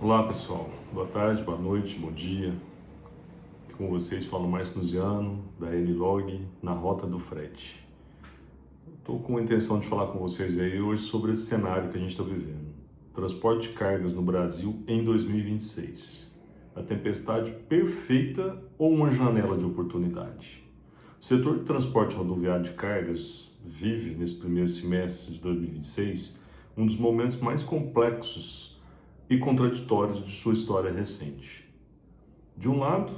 Olá pessoal, boa tarde, boa noite, bom dia. Aqui com vocês falo Márcio Nuziano, da Log, na Rota do Frete. Estou com a intenção de falar com vocês aí hoje sobre esse cenário que a gente está vivendo. Transporte de cargas no Brasil em 2026. A tempestade perfeita ou uma janela de oportunidade? O setor de transporte rodoviário de cargas vive, nesse primeiro semestre de 2026, um dos momentos mais complexos e contraditórios de sua história recente. De um lado,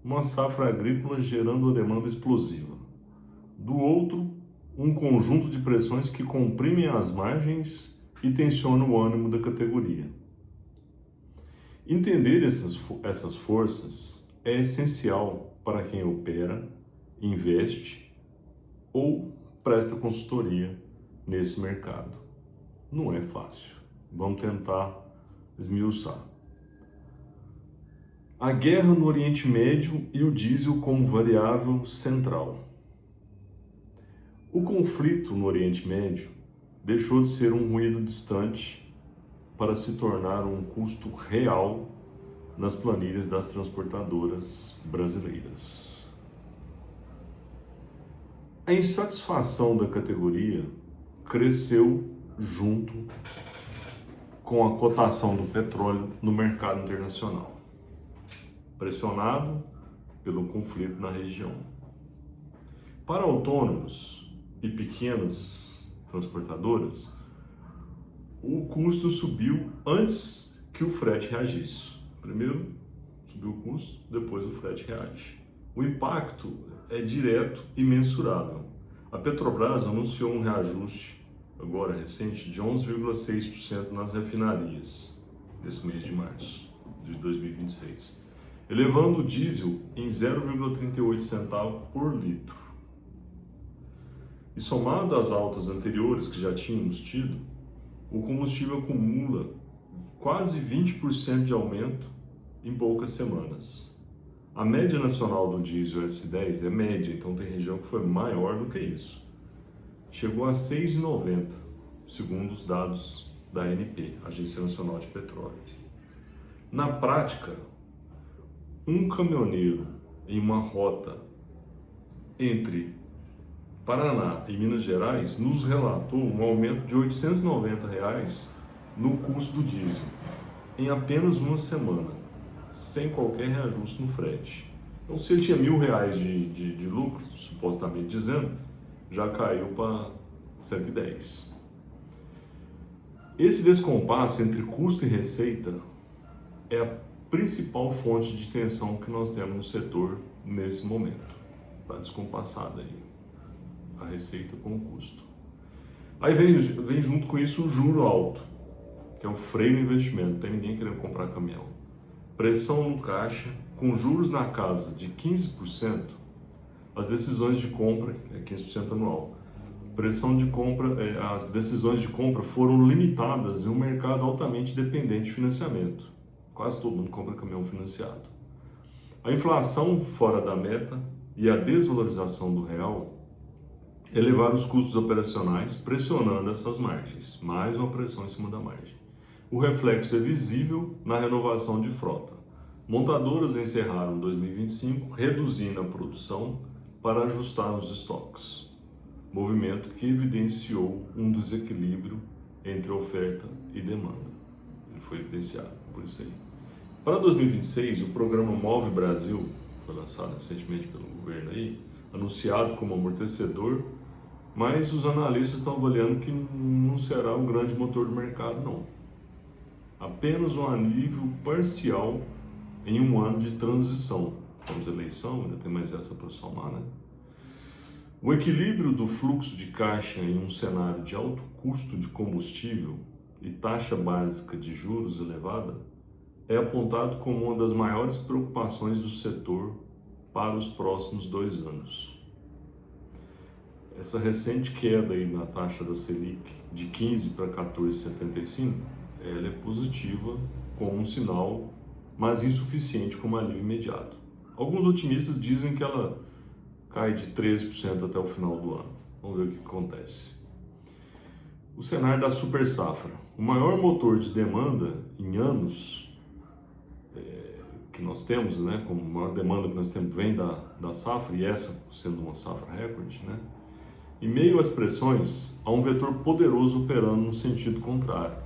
uma safra agrícola gerando uma demanda explosiva. Do outro, um conjunto de pressões que comprimem as margens e tensionam o ânimo da categoria. Entender essas forças é essencial para quem opera, investe ou presta consultoria nesse mercado. Não é fácil. Vamos tentar esmiuçar. A guerra no Oriente Médio e o diesel como variável central. O conflito no Oriente Médio deixou de ser um ruído distante para se tornar um custo real nas planilhas das transportadoras brasileiras. A insatisfação da categoria cresceu junto com a cotação do petróleo no mercado internacional, pressionado pelo conflito na região. Para autônomos e pequenas transportadoras, o custo subiu antes que o frete reagisse. Primeiro subiu o custo, depois o frete reage. O impacto é direto e mensurável. A Petrobras anunciou um reajuste agora recente de 11,6% nas refinarias nesse mês de março de 2026, elevando o diesel em 0,38 centavos por litro. E somado às altas anteriores que já tínhamos tido, o combustível acumula quase 20% de aumento em poucas semanas. A média nacional do diesel S10 é média, então tem região que foi maior do que isso. Chegou a R$ 6,90, segundo os dados da ANP, Agência Nacional de Petróleo. Na prática, um caminhoneiro em uma rota entre Paraná e Minas Gerais nos relatou um aumento de R$ 890 no custo do diesel em apenas uma semana, sem qualquer reajuste no frete. Então, se ele tinha R$ 1.000 de lucro, supostamente dizendo, já caiu para 110. Esse descompasso entre custo e receita é a principal fonte de tensão que nós temos no setor nesse momento. Está descompassada aí a receita com o custo. Aí vem junto com isso o juro alto, que é o freio no investimento. Não tem ninguém querendo comprar caminhão. Pressão no caixa, com juros na casa de 15%, as decisões de compra, 15% anual, pressão de compra, as decisões de compra foram limitadas em um mercado altamente dependente de financiamento. Quase todo mundo compra caminhão financiado. A inflação fora da meta e a desvalorização do real elevaram os custos operacionais, pressionando essas margens. Mais uma pressão em cima da margem. O reflexo é visível na renovação de frota. Montadoras encerraram 2025 reduzindo a produção para ajustar os estoques. Movimento que evidenciou um desequilíbrio entre oferta e demanda. Ele foi evidenciado por isso aí. Para 2026, o programa Move Brasil, foi lançado recentemente pelo governo aí, anunciado como amortecedor, mas os analistas estão avaliando que não será um grande motor do mercado, não. Apenas um alívio parcial em um ano de transição. Temos eleição, ainda tem mais essa para somar, né? O equilíbrio do fluxo de caixa em um cenário de alto custo de combustível e taxa básica de juros elevada é apontado como uma das maiores preocupações do setor para os próximos 2 anos. Essa recente queda aí na taxa da Selic de 15 para 14,75, ela é positiva como um sinal, mas insuficiente como alívio imediato. Alguns otimistas dizem que ela cai de 13% até o final do ano. Vamos ver o que acontece. O cenário da super safra. O maior motor de demanda em anos que nós temos, né, como a maior demanda que nós temos vem da safra, e essa sendo uma safra recorde, né, em meio às pressões, há um vetor poderoso operando no sentido contrário.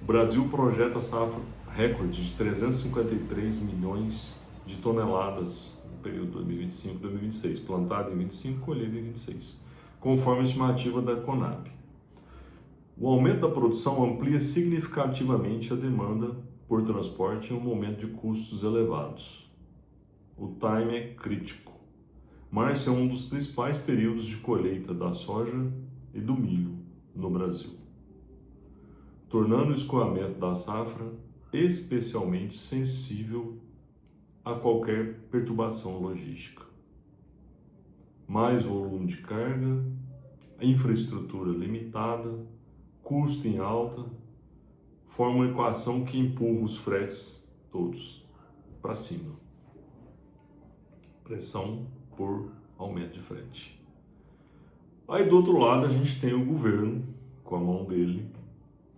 O Brasil projeta a safra recorde de 353 milhões de toneladas no período 2025-2026, plantado em 25, colhido em 26, conforme a estimativa da Conab. O aumento da produção amplia significativamente a demanda por transporte em um momento de custos elevados. O time é crítico. Março é um dos principais períodos de colheita da soja e do milho no Brasil, tornando o escoamento da safra especialmente sensível a qualquer perturbação logística. Mais volume de carga, infraestrutura limitada, custo em alta, forma uma equação que empurra os fretes todos para cima. Pressão por aumento de frete. Aí do outro lado a gente tem o governo, com a mão dele,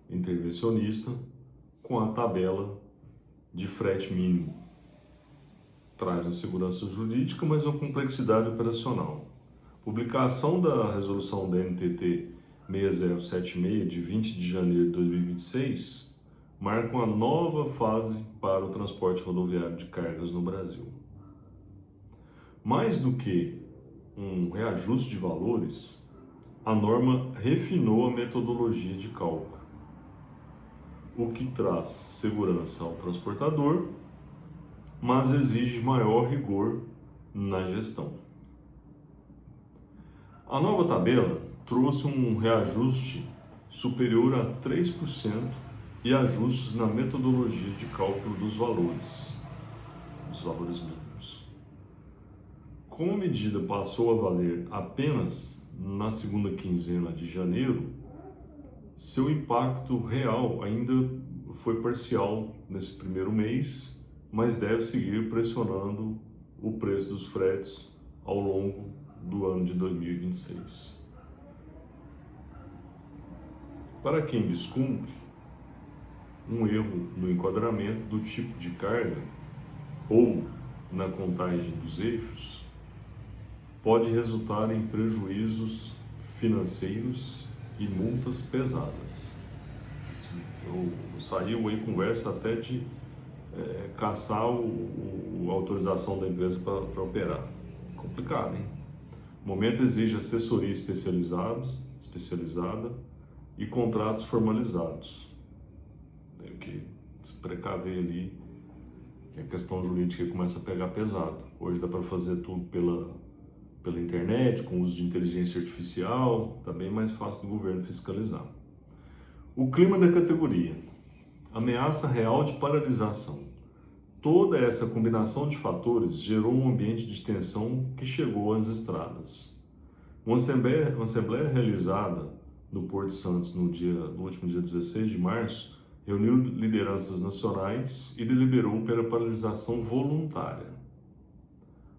intervencionista, com a tabela de frete mínimo. Traz uma segurança jurídica, mas uma complexidade operacional. Publicação da resolução da NTT 6076, de 20 de janeiro de 2026, marca uma nova fase para o transporte rodoviário de cargas no Brasil. Mais do que um reajuste de valores, a norma refinou a metodologia de cálculo, o que traz segurança ao transportador, mas exige maior rigor na gestão. A nova tabela trouxe um reajuste superior a 3% e ajustes na metodologia de cálculo dos valores mínimos. Como a medida passou a valer apenas na segunda quinzena de janeiro, seu impacto real ainda foi parcial nesse primeiro mês, mas deve seguir pressionando o preço dos fretes ao longo do ano de 2026. Para quem descumpre, um erro no enquadramento do tipo de carga ou na contagem dos eixos pode resultar em prejuízos financeiros e multas pesadas. Saiu aí conversa até de caçar a autorização da empresa para operar. Complicado, hein? O momento exige assessoria especializada e contratos formalizados. Tem que se precaver ali, que a questão jurídica começa a pegar pesado. Hoje dá para fazer tudo pela internet, com uso de inteligência artificial, está bem mais fácil do governo fiscalizar. O clima da categoria, ameaça real de paralisação. Toda essa combinação de fatores gerou um ambiente de tensão que chegou às estradas. Uma assembleia realizada no Porto de Santos no último dia 16 de março reuniu lideranças nacionais e deliberou pela paralisação voluntária.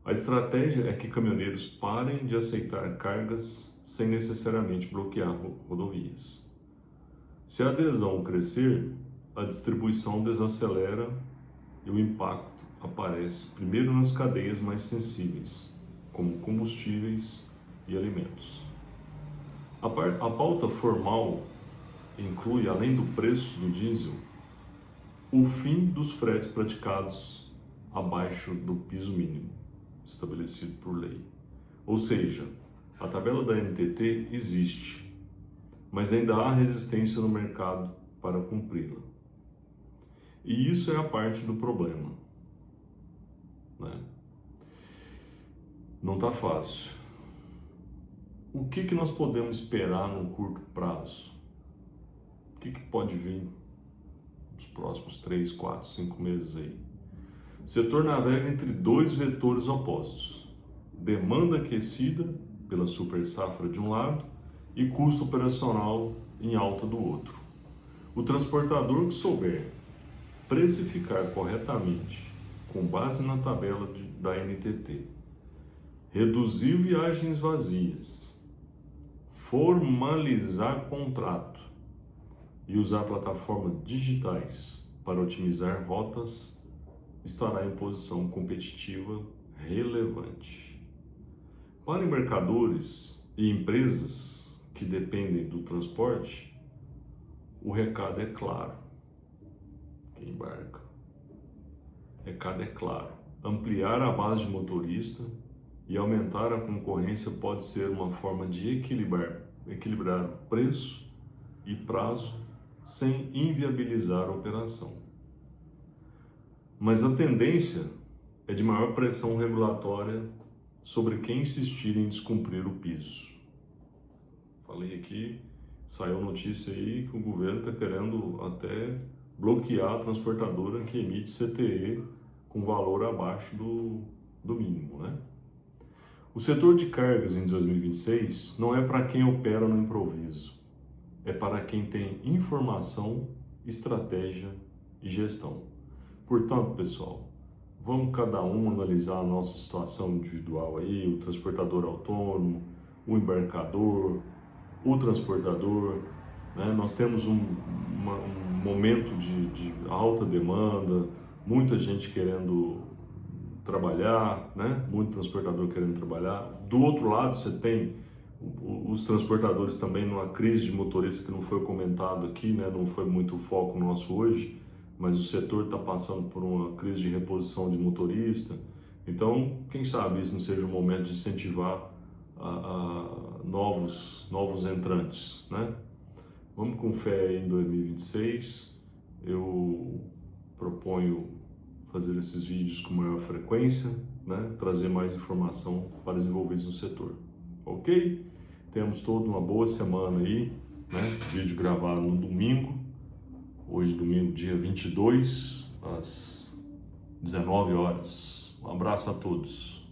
A estratégia é que caminhoneiros parem de aceitar cargas sem necessariamente bloquear rodovias. Se a adesão crescer, a distribuição desacelera e o impacto aparece primeiro nas cadeias mais sensíveis, como combustíveis e alimentos. A pauta formal inclui, além do preço do diesel, o fim dos fretes praticados abaixo do piso mínimo estabelecido por lei. Ou seja, a tabela da NTT existe, mas ainda há resistência no mercado para cumpri-la. E isso é a parte do problema, né? Não está fácil. O que nós podemos esperar no curto prazo? O que pode vir nos próximos 3, 4, 5 meses aí? O setor navega entre dois vetores opostos: demanda aquecida pela super safra de um lado e custo operacional em alta do outro. O transportador que souber precificar corretamente, com base na tabela da NTT, reduzir viagens vazias, formalizar contrato e usar plataformas digitais para otimizar rotas estará em posição competitiva relevante. Para embarcadores e empresas que dependem do transporte, o recado é claro. Quem embarca? O recado é claro. Ampliar a base de motorista e aumentar a concorrência pode ser uma forma de equilibrar preço e prazo sem inviabilizar a operação. Mas a tendência é de maior pressão regulatória sobre quem insistir em descumprir o piso. Falei aqui, saiu notícia aí que o governo está querendo até bloquear a transportadora que emite CTE com valor abaixo do mínimo, né? O setor de cargas em 2026 não é para quem opera no improviso, é para quem tem informação, estratégia e gestão. Portanto, pessoal, vamos cada um analisar a nossa situação individual aí, o transportador autônomo, o embarcador, o transportador, né? Nós temos um momento de alta demanda, muita gente querendo trabalhar, né? Muito transportador querendo trabalhar. Do outro lado, você tem os transportadores também numa crise de motorista que não foi comentado aqui, né? Não foi muito o foco nosso hoje, mas o setor está passando por uma crise de reposição de motorista. Então, quem sabe isso não seja um momento de incentivar novos entrantes, né? Vamos com fé em 2026. Eu proponho fazer esses vídeos com maior frequência, né? Trazer mais informação para os envolvidos no setor. Ok? Temos toda uma boa semana aí, né? Vídeo gravado no domingo. Hoje, domingo, dia 22, às 19 horas. Um abraço a todos.